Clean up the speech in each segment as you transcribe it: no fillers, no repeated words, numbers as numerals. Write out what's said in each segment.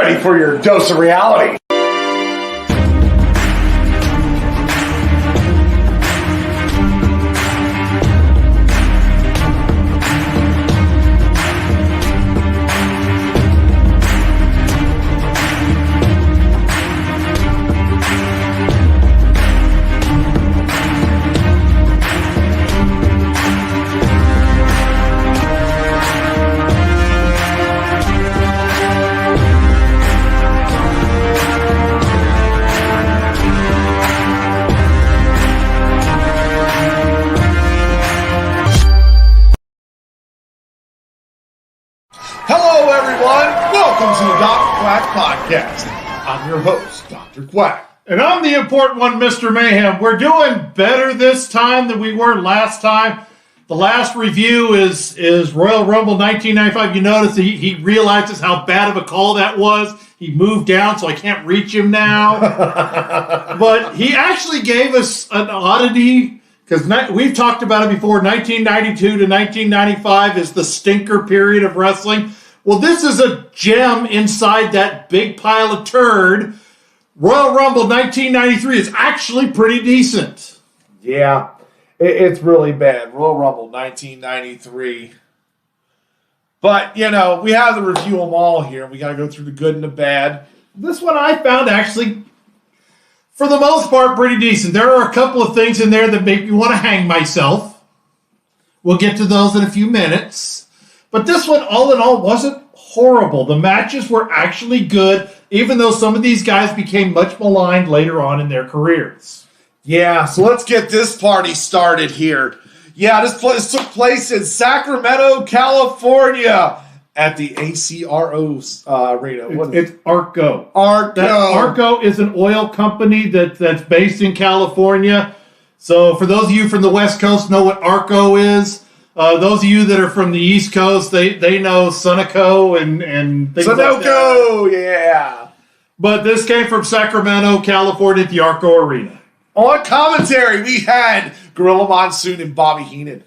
ready for your dose of reality. Hello, everyone. Welcome to the Dr. Quack Podcast. I'm your host, Dr. Quack. And I'm the important one, Mr. Mayhem. We're doing better this time than we were last time. The last review is Royal Rumble 1995. You notice he realizes how bad of a call that was. He moved down, so I can't reach him now. But he actually gave us an oddity, because we've talked about it before. 1992 to 1995 is the stinker period of wrestling. Well, this is a gem inside that big pile of turd. Royal Rumble 1993 is actually pretty decent. Yeah, it's really bad. Royal Rumble 1993. But, you know, we have to review them all here. We got to go through the good and the bad. This one I found actually, for the most part, pretty decent. There are a couple of things in there that make me want to hang myself. We'll get to those in a few minutes. But this one, all in all, wasn't horrible. The matches were actually good, even though some of these guys became much maligned later on in their careers. Yeah, so let's get this party started here. Yeah, this took place in Sacramento, California, at the ACRO arena. It's Arco. Arco. Arco is an oil company that's based in California. So for those of you from the West Coast know what Arco is. Those of you that are from the East Coast, they know Sunoco and things like that. Sunoco, yeah. But this came from Sacramento, California at the Arco Arena. On commentary, we had Gorilla Monsoon and Bobby Heenan.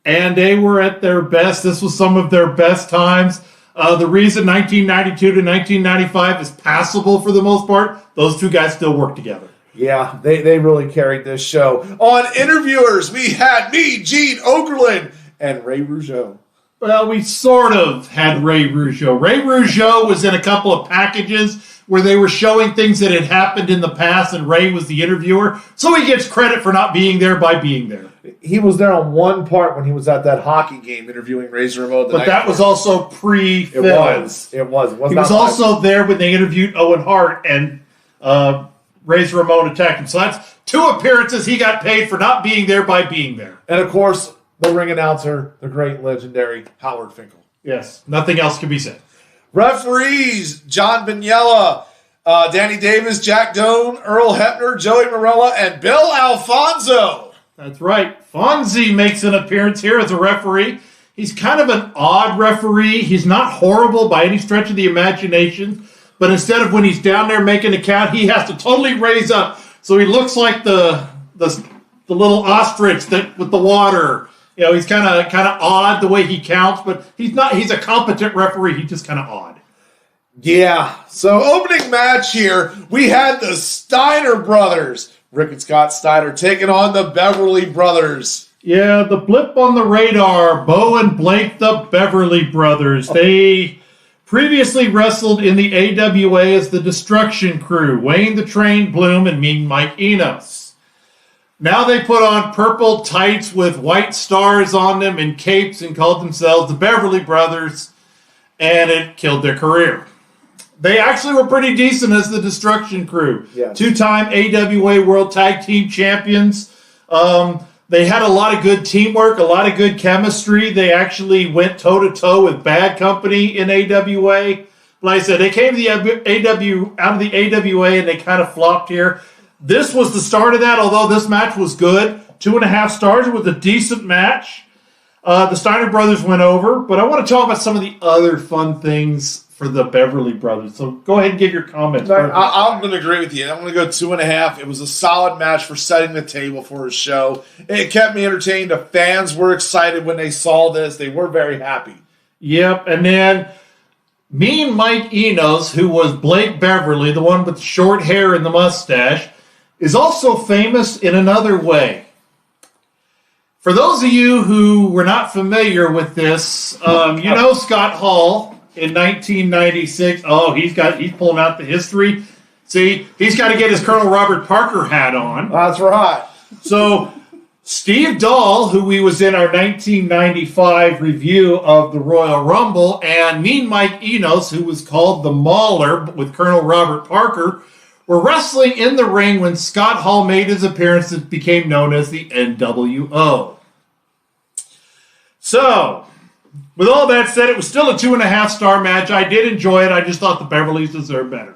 And they were at their best. This was some of their best times. The reason 1992 to 1995 is passable for the most part, those two guys still work together. Yeah, they really carried this show. On interviewers, we had me, Gene Okerlund, and Ray Rougeau. Well, we sort of had Ray Rougeau. Ray Rougeau was in a couple of packages where they were showing things that had happened in the past, and Ray was the interviewer. So he gets credit for not being there by being there. He was there on one part when he was at that hockey game interviewing Razor Ramon. But that was also pre-film. It was. He was also there when they interviewed Owen Hart, and Razor Ramon attacked him. So that's two appearances he got paid for not being there by being there. And, of course, the ring announcer, the great legendary Howard Finkel. Yes, nothing else can be said. Referees, John Bignella, Danny Davis, Jack Doan, Earl Hebner, Joey Marella, and Bill Alfonso. That's right. Fonzie makes an appearance here as a referee. He's kind of an odd referee. He's not horrible by any stretch of the imagination, but instead of when he's down there making a count, he has to totally raise up. So he looks like the little ostrich that with the water. You know, he's kind of odd the way he counts, but he's not. He's a competent referee. He's just kind of odd. Yeah. So opening match here, we had the Steiner brothers, Rick and Scott Steiner, taking on the Beverly brothers. Yeah, the blip on the radar, Bo and Blake, the Beverly brothers. They previously wrestled in the AWA as the Destruction Crew, Wayne the Train Bloom and Mean Mike Enos. Now they put on purple tights with white stars on them and capes and called themselves the Beverly Brothers, and it killed their career. They actually were pretty decent as the Destruction Crew. Yes. Two-time AWA World Tag Team Champions. They had a lot of good teamwork, a lot of good chemistry. They actually went toe-to-toe with Bad Company in AWA. Like I said, they came to the out of the AWA and they kind of flopped here. This was the start of that, although this match was good. 2.5 stars. It was a decent match. The Steiner brothers went over, but I want to talk about some of the other fun things for the Beverly brothers. So go ahead and give your comments. I'm going to agree with you. I'm going to go 2.5. It was a solid match for setting the table for a show. It kept me entertained. The fans were excited when they saw this. They were very happy. Yep, and then Mean Mike Enos, who was Blake Beverly, the one with the short hair and the mustache, is also famous in another way. For those of you who were not familiar with this, you know Scott Hall in 1996. Oh, he's pulling out the history. See, he's got to get his Colonel Robert Parker hat on. That's right. So Steve Dahl, who we was in our 1995 review of the Royal Rumble, and Mean Mike Enos, who was called the Mauler with Colonel Robert Parker, were wrestling in the ring when Scott Hall made his appearance that became known as the NWO. So, with all that said, it was still a 2.5-star match. I did enjoy it. I just thought the Beverlys deserved better.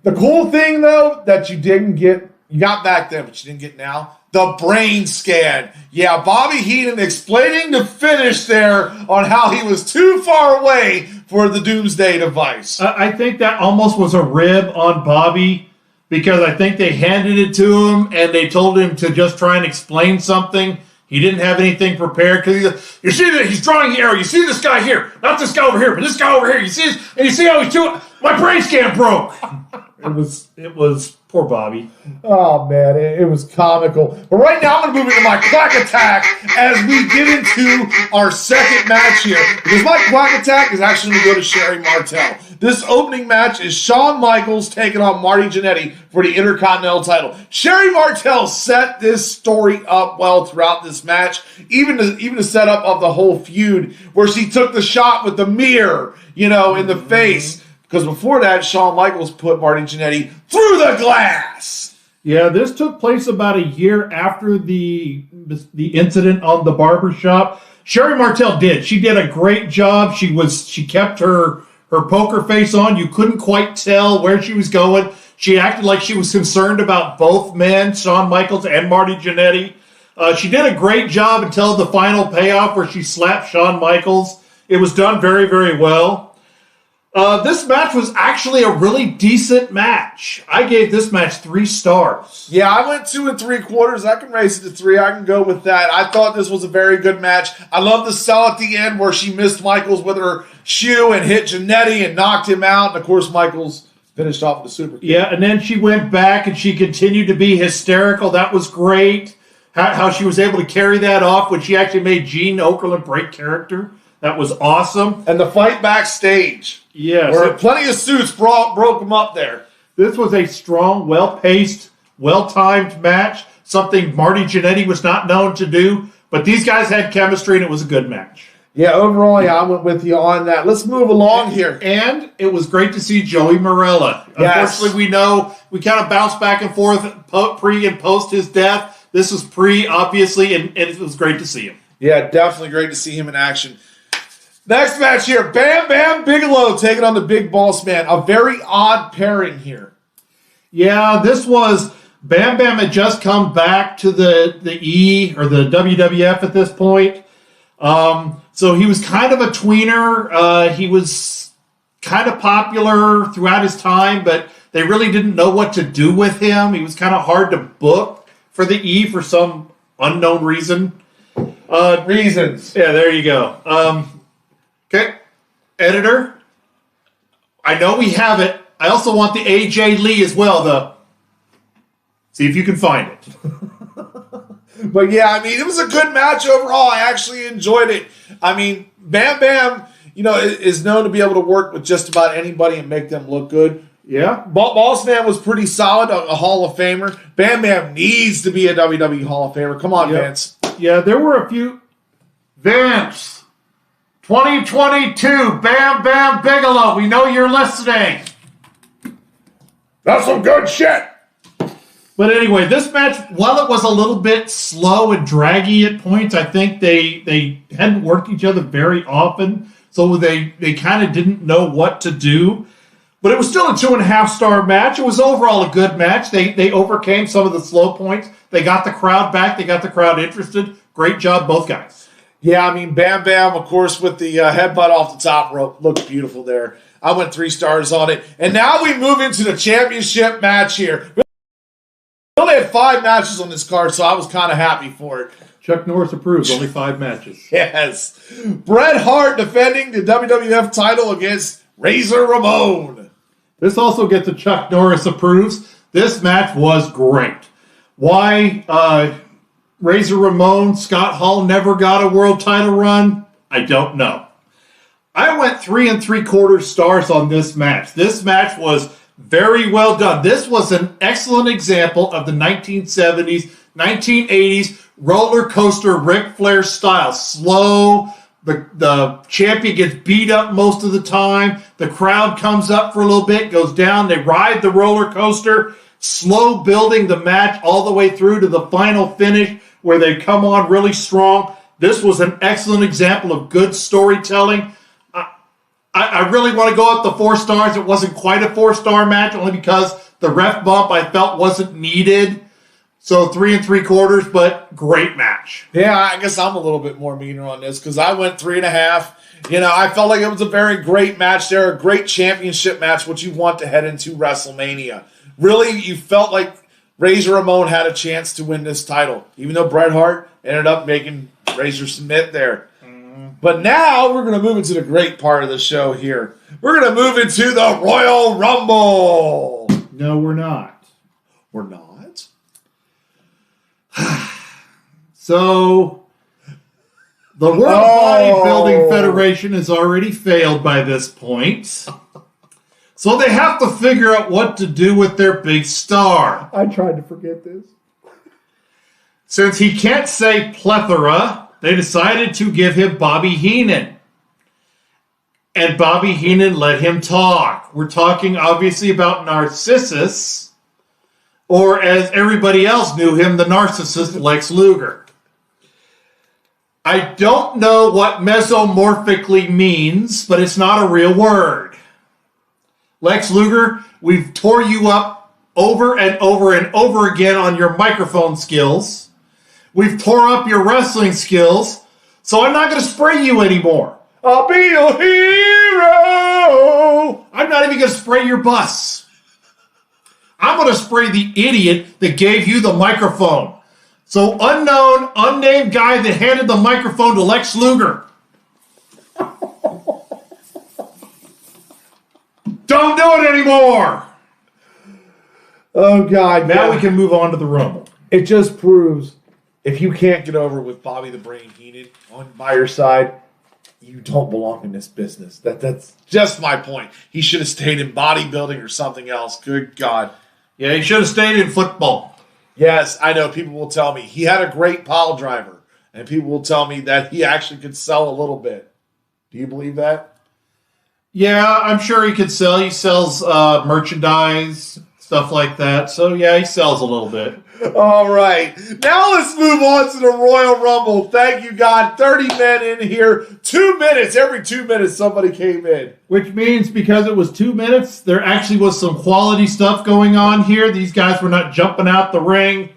The cool thing, though, that you didn't get, you got back then, but you didn't get now, the brain scan. Yeah, Bobby Heenan explaining the finish there on how he was too far away for the Doomsday device. I think that almost was a rib on Bobby, because I think they handed it to him and they told him to just try and explain something. He didn't have anything prepared because you see that he's drawing the arrow. You see this guy here, not this guy over here, but this guy over here. You see this, and you see how he's doing. My brain scan broke. It was poor Bobby. Oh man, it was comical. But right now I'm going to move into my quack attack as we get into our second match here, because my quack attack is actually going to go to Sherry Martel. This opening match is Shawn Michaels taking on Marty Gianetti for the Intercontinental title. Sherry Martel set this story up well throughout this match, even the setup of the whole feud, where she took the shot with the mirror, in the face. Because before that, Shawn Michaels put Marty Gianetti through the glass. Yeah, this took place about a year after the incident on the barbershop. Sherry Martel did. She did a great job. She kept her poker face on. You couldn't quite tell where she was going. She acted like she was concerned about both men, Shawn Michaels and Marty Gianetti. She did a great job until the final payoff where she slapped Shawn Michaels. It was done very, very well. This match was actually a really decent match. I gave this match 3 stars. Yeah, I went 2 3/4. I can raise it to 3. I can go with that. I thought this was a very good match. I love the sell at the end where she missed Michaels with her shoe and hit Gianetti and knocked him out. And, of course, Michaels finished off with a super kick. Yeah, and then she went back and she continued to be hysterical. That was great. How she was able to carry that off when she actually made Gene Okerlund break character. That was awesome. And the fight backstage. Yes. Where plenty of suits broke them up there. This was a strong, well-paced, well-timed match. Something Marty Gianetti was not known to do. But these guys had chemistry, and it was a good match. Yeah, overall, I went with you on that. Let's move along here. And it was great to see Joey Marella. Yes. Unfortunately, we know we kind of bounced back and forth pre and post his death. This was pre, obviously, and it was great to see him. Yeah, definitely great to see him in action. Next match here, Bam Bam Bigelow taking on the Big Boss Man. A very odd pairing here. Yeah, this was Bam Bam had just come back to the E or the WWF at this point. So he was kind of a tweener. He was kind of popular throughout his time, but they really didn't know what to do with him. He was kind of hard to book for the E for some unknown reason. Reasons. Yeah, there you go. Okay, editor, I know we have it. I also want the AJ Lee as well, though. See if you can find it. But yeah, it was a good match overall. I actually enjoyed it. Bam Bam, is known to be able to work with just about anybody and make them look good. Yeah. Boss Man was pretty solid, a Hall of Famer. Bam Bam needs to be a WWE Hall of Famer. Come on, Vince. Yeah, there were a few. Vince. 2022, Bam Bam Bigelow. We know you're listening. That's some good shit. But anyway, this match, while it was a little bit slow and draggy at points, I think they hadn't worked each other very often, so they kind of didn't know what to do. But it was still a 2.5-star match. It was overall a good match. They overcame some of the slow points. They got the crowd back. They got the crowd interested. Great job, both guys. Yeah, Bam Bam, of course, with the headbutt off the top rope. Looked beautiful there. I went 3 stars on it. And now we move into the championship match here. We only had 5 matches on this card, so I was kind of happy for it. Chuck Norris approves. Only 5 matches. Yes. Bret Hart defending the WWF title against Razor Ramon. This also gets a Chuck Norris approves. This match was great. Why Razor Ramon, Scott Hall never got a world title run, I don't know. I went 3 3/4 stars on this match. This match was very well done. This was an excellent example of the 1970s, 1980s roller coaster Ric Flair style. Slow, the champion gets beat up most of the time. The crowd comes up for a little bit, goes down. They ride the roller coaster, slow building the match all the way through to the final finish where they come on really strong. This was an excellent example of good storytelling. I really want to go up to 4 stars. It wasn't quite a 4-star match, only because the ref bump I felt wasn't needed. So 3 3/4, but great match. Yeah, I guess I'm a little bit more meaner on this because I went 3.5. I felt like it was a very great match there, a great championship match, what you want to head into WrestleMania. Really, you felt like Razor Ramon had a chance to win this title, even though Bret Hart ended up making Razor submit there. But now we're going to move into the great part of the show here. We're going to move into the Royal Rumble. No, we're not. We're not? So, the World Bodybuilding Federation has already failed by this point. So they have to figure out what to do with their big star. I tried to forget this. Since he can't say plethora, they decided to give him Bobby Heenan. And Bobby Heenan let him talk. We're talking obviously about Narcissus, or as everybody else knew him, the narcissist Lex Luger. I don't know what mesomorphically means, but it's not a real word. Lex Luger, we've tore you up over and over and over again on your microphone skills. We've tore up your wrestling skills, so I'm not going to spray you anymore. I'll be your hero. I'm not even going to spray your bus. I'm going to spray the idiot that gave you the microphone. So unknown, unnamed guy that handed the microphone to Lex Luger. Don't do it anymore. Oh, God. Now we can move on to the Rumble. It just proves if you can't get over with Bobby the Brain Heenan by your side, you don't belong in this business. That's just my point. He should have stayed in bodybuilding or something else. Good God. Yeah, he should have stayed in football. Yes, I know. People will tell me he had a great pile driver. And people will tell me that he actually could sell a little bit. Do you believe that? Yeah, I'm sure he could sell. He sells merchandise, stuff like that. So, yeah, he sells a little bit. All right. Now let's move on to the Royal Rumble. Thank you, God. 30 men in here. 2 minutes. Every 2 minutes somebody came in. Which means because it was 2 minutes, there actually was some quality stuff going on here. These guys were not jumping out the ring.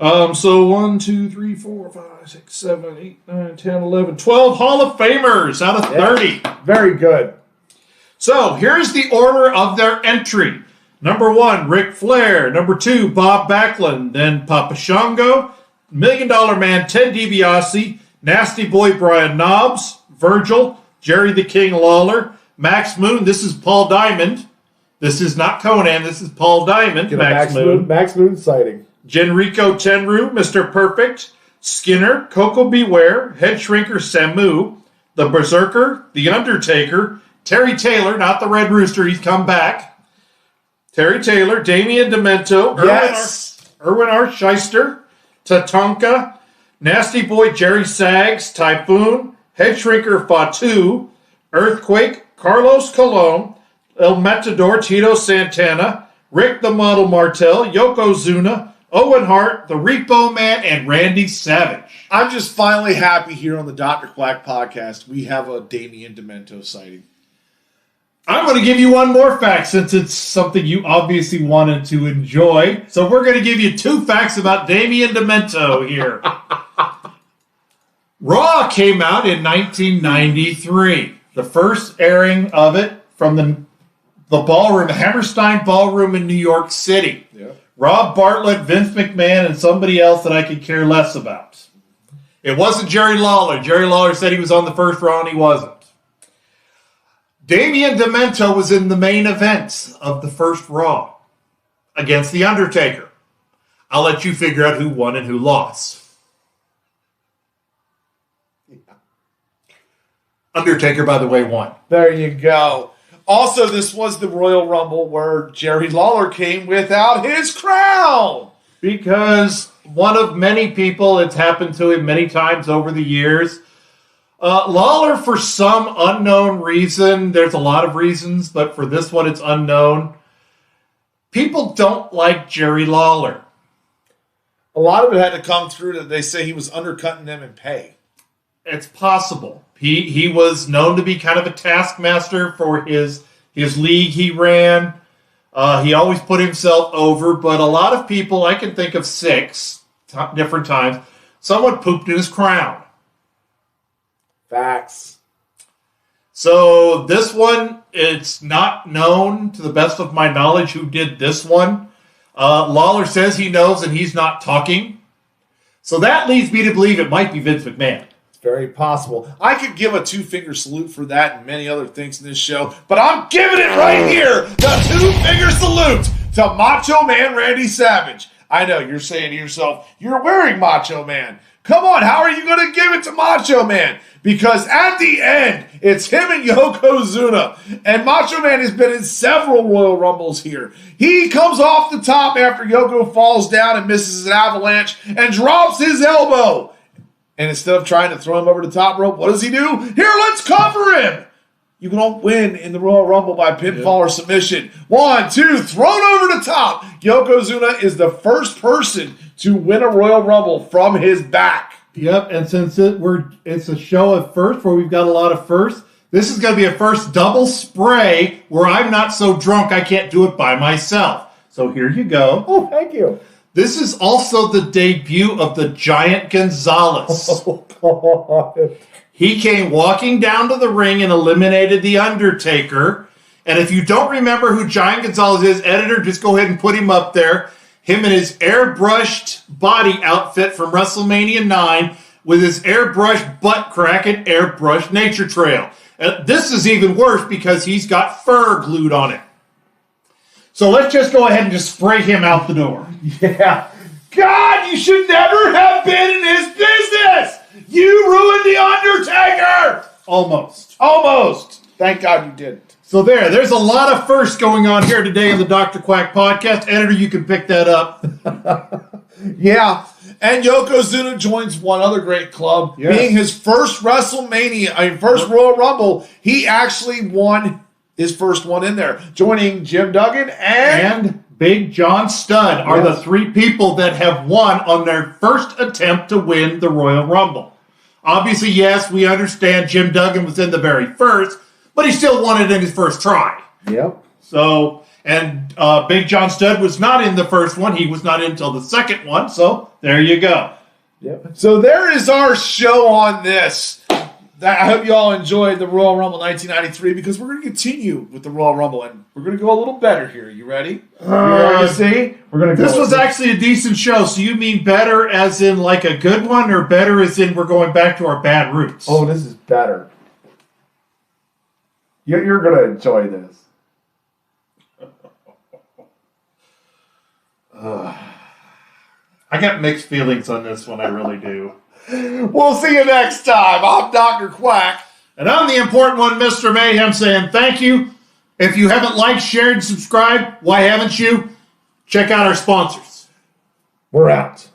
So 1, 2, 3, 4, 5, 6, 7, 8, 9, 10, 11, 12 Hall of Famers out of 30. Yeah, very good. So here's the order of their entry. Number 1, Ric Flair. Number 2, Bob Backlund. Then Papa Shango, $1 Million Man, Ted DiBiase, Nasty Boy Brian Knobbs, Virgil, Jerry the King Lawler, Max Moon. This is Paul Diamond. This is not Conan. This is Paul Diamond. Max Moon sighting. Genrico Tenryu, Mr. Perfect, Skinner, Coco Beware, Head Shrinker Samu, The Berserker, The Undertaker, Terry Taylor, not the Red Rooster, he's come back. Terry Taylor, Damian Demento, Erwin R. Shyster, Tatanka, Nasty Boy Jerry Sags, Typhoon, Head Shrinker Fatu, Earthquake, Carlos Colon, El Matador Tito Santana, Rick the Model Martel, Yokozuna, Owen Hart, the Repo Man, and Randy Savage. I'm just finally happy here on the Dr. Quack podcast we have a Damian Demento sighting. I'm going to give you one more fact since it's something you obviously wanted to enjoy. So we're going to give you 2 facts about Damian Demento here. Raw came out in 1993. The first airing of it from the ballroom, the Hammerstein Ballroom in New York City. Yeah. Rob Bartlett, Vince McMahon, and somebody else that I could care less about. It wasn't Jerry Lawler. Jerry Lawler said he was on the first Raw and he wasn't. Damian Demento was in the main event of the first Raw against The Undertaker. I'll let you figure out who won and who lost. Yeah. Undertaker, by the way, won. There you go. Also, this was the Royal Rumble where Jerry Lawler came without his crown. Because one of many people, it's happened to him many times over the years. Lawler, for some unknown reason, there's a lot of reasons, but for this one, it's unknown. People don't like Jerry Lawler. A lot of it had to come through that they say he was undercutting them in pay. It's possible. He was known to be kind of a taskmaster for his league he ran. He always put himself over, but a lot of people, I can think of 6 different times, someone pooped in his crown. Facts. So this one, it's not known, to the best of my knowledge, who did this one. Lawler says he knows and he's not talking. So that leads me to believe it might be Vince McMahon. It's very possible. I could give a 2-finger salute for that and many other things in this show, but I'm giving it right here, the 2-finger salute to Macho Man Randy Savage. I know, you're saying to yourself, you're wearing Macho Man. Come on, how are you going to give it to Macho Man? Because at the end, it's him and Yokozuna. And Macho Man has been in several Royal Rumbles here. He comes off the top after Yoko falls down and misses an avalanche and drops his elbow. And instead of trying to throw him over the top rope, what does he do? Here, let's cover him. You don't win in the Royal Rumble by pinfall or submission. 1, 2, thrown over the top. Yokozuna is the first person to win a Royal Rumble from his back. Yep, and since it's a show of first where we've got a lot of firsts, this is going to be a first double spray where I'm not so drunk I can't do it by myself. So here you go. Oh, thank you. This is also the debut of the Giant Gonzalez. Oh, God. He came walking down to the ring and eliminated The Undertaker. And if you don't remember who Giant Gonzalez is, editor, just go ahead and put him up there. Him in his airbrushed body outfit from WrestleMania 9 with his airbrushed butt crack and airbrushed nature trail. This is even worse because he's got fur glued on it. So let's just go ahead and just spray him out the door. Yeah. God, you should never have been in his business. You ruined The Undertaker. Almost. Thank God you didn't. So there's a lot of firsts going on here today in the Dr. Quack podcast. Editor, you can pick that up. Yeah. And Yokozuna joins one other great club. Yes. Being his first first Royal Rumble, he actually won his first one in there. Joining Jim Duggan and Big John Studd are the 3 people that have won on their first attempt to win the Royal Rumble. Obviously, yes, we understand Jim Duggan was in the very first, but he still won it in his first try. Yep. So, and Big John Studd was not in the first one. He was not in until the second one. So, there you go. Yep. So, there is our show on this. I hope you all enjoyed the Royal Rumble 1993 because we're going to continue with the Royal Rumble and we're going to go a little better here. You ready? You see? We're going to. This was actually a decent show. So you mean better as in like a good one or better as in we're going back to our bad roots? Oh, this is better. You're going to enjoy this. I got mixed feelings on this one. I really do. We'll see you next time. I'm Dr. Quack. And I'm the important one, Mr. Mayhem, saying thank you. If you haven't liked, shared, and subscribed, why haven't you? Check out our sponsors. We're out.